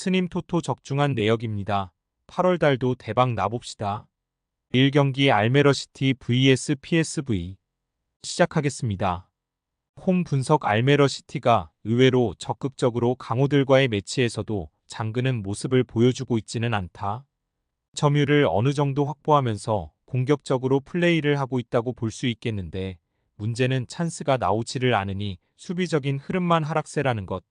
스님 토토 적중한 내역입니다. 8월 달도 대박 나봅시다. 1경기 알메러시티 vs PSV 시작하겠습니다. 홈 분석 알메러시티가 의외로 적극적으로 강호들과의 매치에서도 잠그는 모습을 보여주고 있지는 않다. 점유율을 어느 정도 확보하면서 공격적으로 플레이를 하고 있다고 볼 수 있겠는데 문제는 찬스가 나오지를 않으니 수비적인 흐름만 하락세라는 것.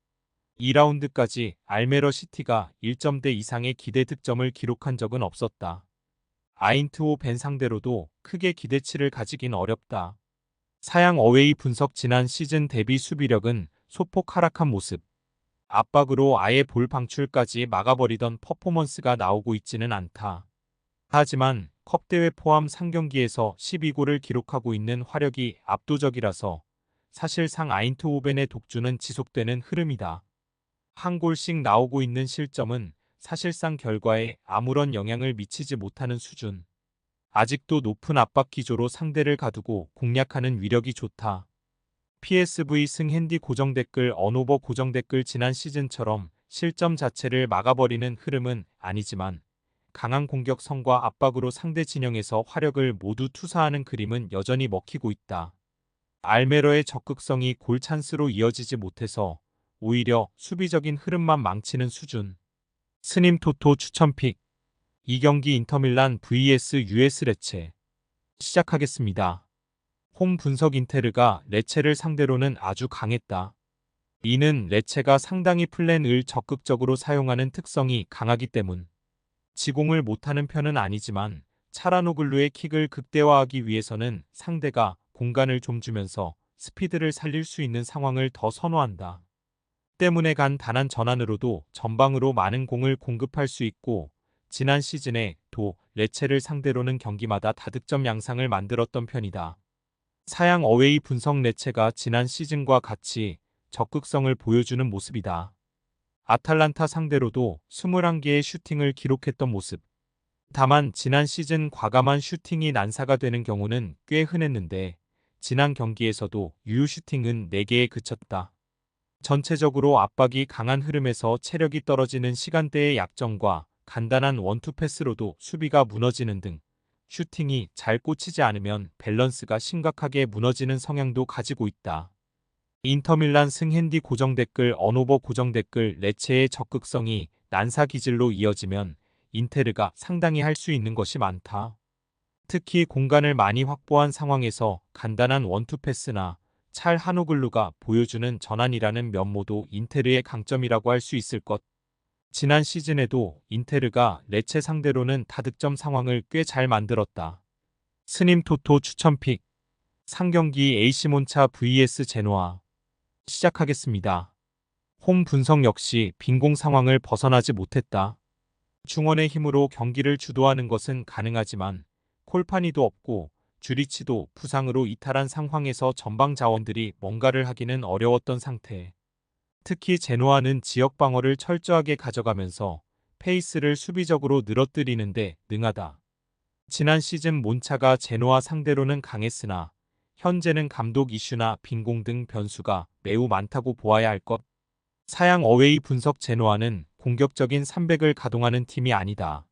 2라운드까지 알메러시티가 1점대 이상의 기대 득점을 기록한 적은 없었다. 아인트호벤 상대로도 크게 기대치를 가지긴 어렵다. 사양 어웨이 분석 지난 시즌 대비 수비력은 소폭 하락한 모습. 압박으로 아예 볼 방출까지 막아버리던 퍼포먼스가 나오고 있지는 않다. 하지만 컵대회 포함 3경기에서 12골을 기록하고 있는 화력이 압도적이라서 사실상 아인트호벤의 독주는 지속되는 흐름이다. 한 골씩 나오고 있는 실점은 사실상 결과에 아무런 영향을 미치지 못하는 수준. 아직도 높은 압박 기조로 상대를 가두고 공략하는 위력이 좋다. PSV 승 핸디 고정 댓글 언오버 고정 댓글 지난 시즌처럼 실점 자체를 막아버리는 흐름은 아니지만 강한 공격성과 압박으로 상대 진영에서 화력을 모두 투사하는 그림은 여전히 먹히고 있다. 알메러의 적극성이 골 찬스로 이어지지 못해서 오히려 수비적인 흐름만 망치는 수준. 스님 토토 추천픽 2경기 인터밀란 vs US 레체 시작하겠습니다. 홈 분석 인테르가 레체를 상대로는 아주 강했다. 이는 레체가 상당히 플랜을 적극적으로 사용하는 특성이 강하기 때문. 지공을 못하는 편은 아니지만 차라노글루의 킥을 극대화하기 위해서는 상대가 공간을 좀 주면서 스피드를 살릴 수 있는 상황을 더 선호한다. 때문에 간 단한 전환으로도 전방으로 많은 공을 공급할 수 있고 지난 시즌에 도 레체를 상대로는 경기마다 다득점 양상을 만들었던 편이다. 사양 어웨이 분석 레체가 지난 시즌과 같이 적극성을 보여주는 모습이다. 아탈란타 상대로도 21개의 슈팅을 기록했던 모습. 다만 지난 시즌 과감한 슈팅이 난사가 되는 경우는 꽤 흔했는데 지난 경기에서도 유효 슈팅은 4개에 그쳤다. 전체적으로 압박이 강한 흐름에서 체력이 떨어지는 시간대의 약점과 간단한 원투 패스로도 수비가 무너지는 등 슈팅이 잘 꽂히지 않으면 밸런스가 심각하게 무너지는 성향도 가지고 있다. 인터밀란 승 핸디 고정 댓글 언오버 고정 댓글 레체의 적극성이 난사 기질로 이어지면 인테르가 상당히 할 수 있는 것이 많다. 특히 공간을 많이 확보한 상황에서 간단한 원투 패스나 찰 하노글루가 보여주는 전환이라는 면모도 인테르의 강점이라고 할 수 있을 것. 지난 시즌에도 인테르가 레체 상대로는 다득점 상황을 꽤 잘 만들었다. 스님 토토 추천픽 3경기 에이시몬차 vs 제노아 시작하겠습니다. 홈 분석 역시 빈공 상황을 벗어나지 못했다. 중원의 힘으로 경기를 주도하는 것은 가능하지만 콜파니도 없고 주리치도 부상으로 이탈한 상황에서 전방 자원들이 뭔가를 하기는 어려웠던 상태. 특히 제노아는 지역 방어를 철저하게 가져가면서 페이스를 수비적으로 늘어뜨리는데 능하다. 지난 시즌 몬차가 제노아 상대로는 강했으나 현재는 감독 이슈나 빈공 등 변수가 매우 많다고 보아야 할 것. 사양 어웨이 분석 제노아는 공격적인 300을 가동하는 팀이 아니다.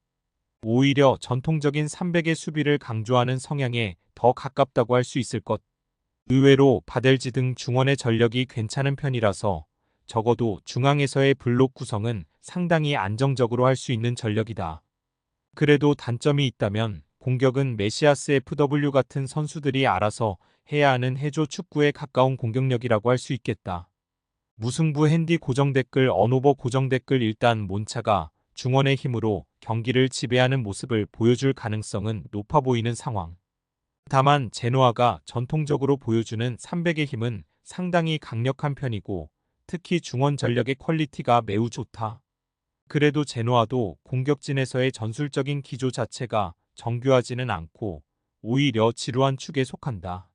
오히려 전통적인 300의 수비를 강조하는 성향에 더 가깝다고 할 수 있을 것. 의외로 바델지 등 중원의 전력이 괜찮은 편이라서 적어도 중앙에서의 블록 구성은 상당히 안정적으로 할 수 있는 전력이다. 그래도 단점이 있다면 공격은 메시아스 FW 같은 선수들이 알아서 해야 하는 해조 축구에 가까운 공격력이라고 할 수 있겠다. 무승부 핸디 고정 댓글 언오버 고정 댓글 일단 몬차가 중원의 힘으로 경기를 지배하는 모습을 보여줄 가능성은 높아 보이는 상황. 다만 제노아가 전통적으로 보여주는 300의 힘은 상당히 강력한 편이고 특히 중원 전력의 퀄리티가 매우 좋다. 그래도 제노아도 공격진에서의 전술적인 기조 자체가 정교하지는 않고 오히려 지루한 축에 속한다.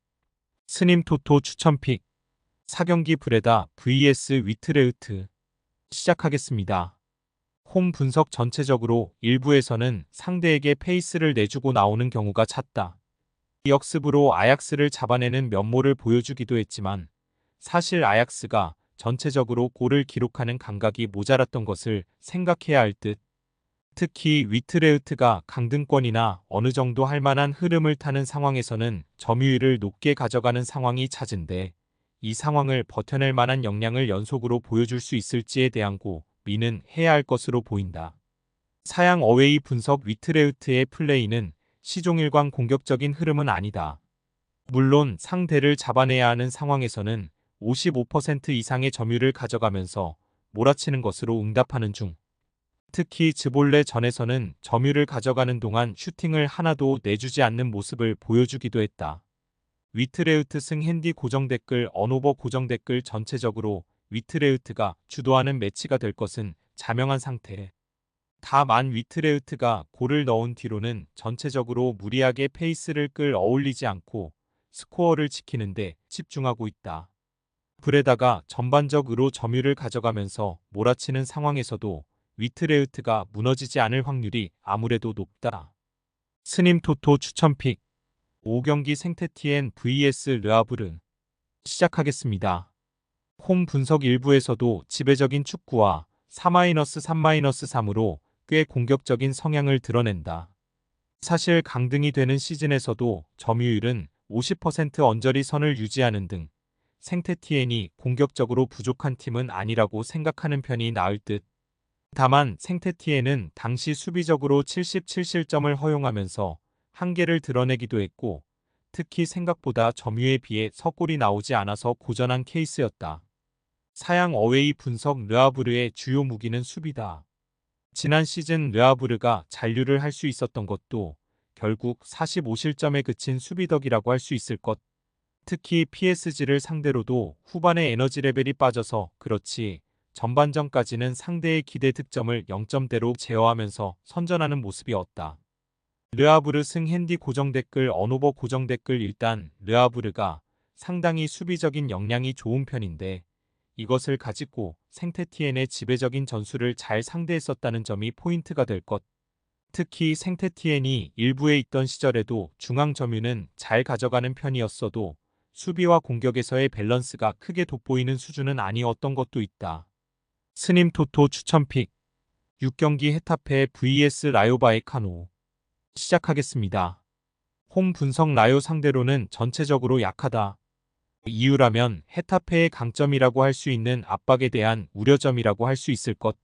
스님 토토 추천픽 4경기 브레다 vs 위트레흐트 시작하겠습니다. 홈 분석 전체적으로 일부에서는 상대에게 페이스를 내주고 나오는 경우가 잦다. 역습으로 아약스를 잡아내는 면모를 보여주기도 했지만 사실 아약스가 전체적으로 골을 기록하는 감각이 모자랐던 것을 생각해야 할 듯. 특히 위트레흐트가 강등권이나 어느 정도 할 만한 흐름을 타는 상황에서는 점유율을 높게 가져가는 상황이 잦은데 이 상황을 버텨낼 만한 역량을 연속으로 보여줄 수 있을지에 대한 고민은 해야 할 것으로 보인다. 사양 어웨이 분석 위트레흐트의 플레이는 시종일관 공격적인 흐름은 아니다. 물론 상대를 잡아내야 하는 상황에서는 55% 이상의 점유율을 가져가면서 몰아치는 것으로 응답하는 중. 특히 즈볼레 전에서는 점유율을 가져가는 동안 슈팅을 하나도 내주지 않는 모습을 보여주기도 했다. 위트레흐트 승 핸디 고정 댓글 언오버 고정 댓글 전체적으로 위트레흐트가 주도하는 매치가 될 것은 자명한 상태. 다만 위트레흐트가 골을 넣은 뒤로는 전체적으로 무리하게 페이스를 끌어올리지 않고 스코어를 지키는데 집중하고 있다. 브레다가 전반적으로 점유율을 가져가면서 몰아치는 상황에서도 위트레흐트가 무너지지 않을 확률이 아무래도 높다. 스님 토토 추천픽 5경기 생테티엔 vs 르아브르 시작하겠습니다. 홈 분석 일부에서도 지배적인 축구와 4-3-3-3으로 꽤 공격적인 성향을 드러낸다. 사실 강등이 되는 시즌에서도 점유율은 50% 언저리 선을 유지하는 등 생테티엔이 공격적으로 부족한 팀은 아니라고 생각하는 편이 나을 듯. 다만 생테티엔은 당시 수비적으로 77실점을 허용하면서 한계를 드러내기도 했고 특히 생각보다 점유에 비해 석골이 나오지 않아서 고전한 케이스였다. 사양 어웨이 분석 르아브르의 주요 무기는 수비다. 지난 시즌 르아브르가 잔류를 할 수 있었던 것도 결국 45실점에 그친 수비 덕이라고 할 수 있을 것. 특히 PSG를 상대로도 후반에 에너지 레벨이 빠져서 그렇지 전반전까지는 상대의 기대 득점을 0점대로 제어하면서 선전하는 모습이었다. 르아브르 승 핸디 고정 댓글 언오버 고정 댓글 일단 르아브르가 상당히 수비적인 역량이 좋은 편인데 이것을 가지고 생테티엔의 지배적인 전술을 잘 상대했었다는 점이 포인트가 될 것. 특히 생테티엔이 일부에 있던 시절에도 중앙 점유는 잘 가져가는 편이었어도 수비와 공격에서의 밸런스가 크게 돋보이는 수준은 아니었던 것도 있다. 스님 토토 추천픽 6경기 헤타페 vs 라요 바에카노 시작하겠습니다. 홈 분석 라요 상대로는 전체적으로 약하다. 이유라면 헤타페의 강점이라고 할 수 있는 압박에 대한 우려점이라고 할 수 있을 것.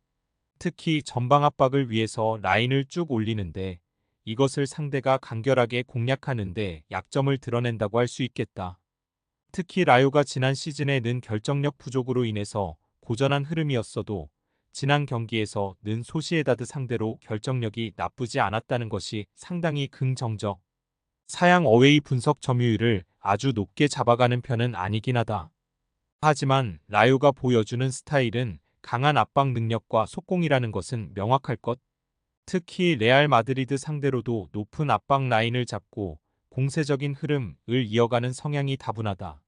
특히 전방 압박을 위해서 라인을 쭉 올리는데 이것을 상대가 간결하게 공략하는데 약점을 드러낸다고 할 수 있겠다. 특히 라요가 지난 시즌에 는 결정력 부족으로 인해서 고전한 흐름이었어도 지난 경기에서 는 소시에다드 상대로 결정력이 나쁘지 않았다는 것이 상당히 긍정적. 사양 어웨이 분석 점유율을 아주 높게 잡아가는 편은 아니긴 하다. 하지만 라요가 보여주는 스타일은 강한 압박 능력과 속공이라는 것은 명확할 것. 특히 레알 마드리드 상대로도 높은 압박 라인을 잡고 공세적인 흐름을 이어가는 성향이 다분하다.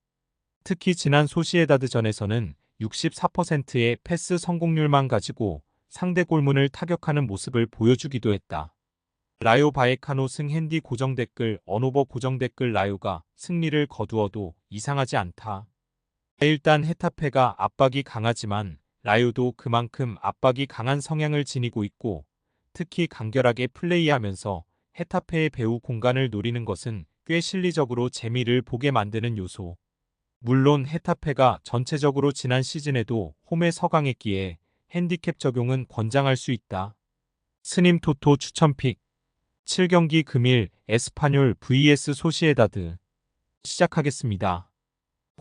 특히 지난 소시에다드전에서는 64%의 패스 성공률만 가지고 상대 골문을 타격하는 모습을 보여주기도 했다. 라요 바에카노 승 핸디 고정 댓글 언오버 고정 댓글 라요가 승리를 거두어도 이상하지 않다. 일단 헤타페가 압박이 강하지만 라요도 그만큼 압박이 강한 성향을 지니고 있고 특히 간결하게 플레이하면서 헤타페의 배후 공간을 노리는 것은 꽤 실리적으로 재미를 보게 만드는 요소. 물론 헤타페가 전체적으로 지난 시즌에도 홈에 서강했기에 핸디캡 적용은 권장할 수 있다. 스님 토토 추천픽 7경기 금일 에스파뇰 vs 소시에다드 시작하겠습니다.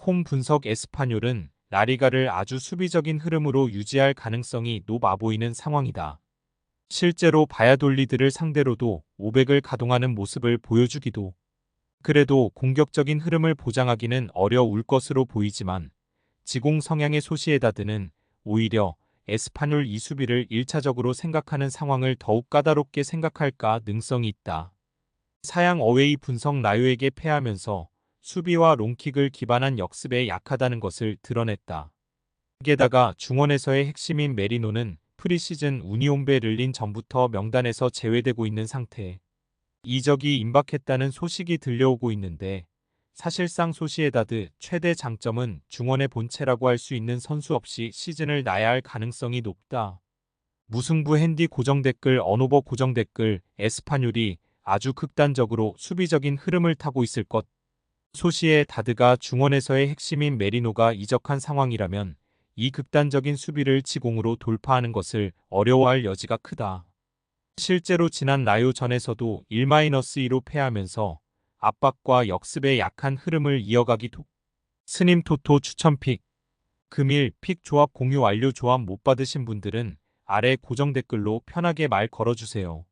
홈 분석 에스파뇰은 라리가를 아주 수비적인 흐름으로 유지할 가능성이 높아 보이는 상황이다. 실제로 바야돌리드를 상대로도 500을 가동하는 모습을 보여주기도. 그래도 공격적인 흐름을 보장하기는 어려울 것으로 보이지만 지공 성향의 소시에다드는 오히려 에스파뇰 이 수비를 1차적으로 생각하는 상황을 더욱 까다롭게 생각할까 능성이 있다. 사양 어웨이 분석 라요에게 패하면서 수비와 롱킥을 기반한 역습에 약하다는 것을 드러냈다. 게다가 중원에서의 핵심인 메리노는 프리시즌 우니온 베를린 전부터 명단에서 제외되고 있는 상태. 이적이 임박했다는 소식이 들려오고 있는데 사실상 소시에다드 최대 장점은 중원의 본체라고 할 수 있는 선수 없이 시즌을 나야 할 가능성이 높다. 무승부 핸디 고정 댓글 언오버 고정 댓글 에스파뇰이 아주 극단적으로 수비적인 흐름을 타고 있을 것. 소시에다드가 중원에서의 핵심인 메리노가 이적한 상황이라면 이 극단적인 수비를 지공으로 돌파하는 것을 어려워할 여지가 크다. 실제로 지난 라요전에서도 1-2로 패하면서 압박과 역습의 약한 흐름을 이어가기 스님 토토 추천픽 금일 픽 조합 공유 완료. 조합 못 받으신 분들은 아래 고정 댓글로 편하게 말 걸어주세요.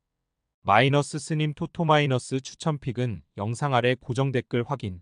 마이너스 스님 토토 마이너스 추천픽은 영상 아래 고정 댓글 확인.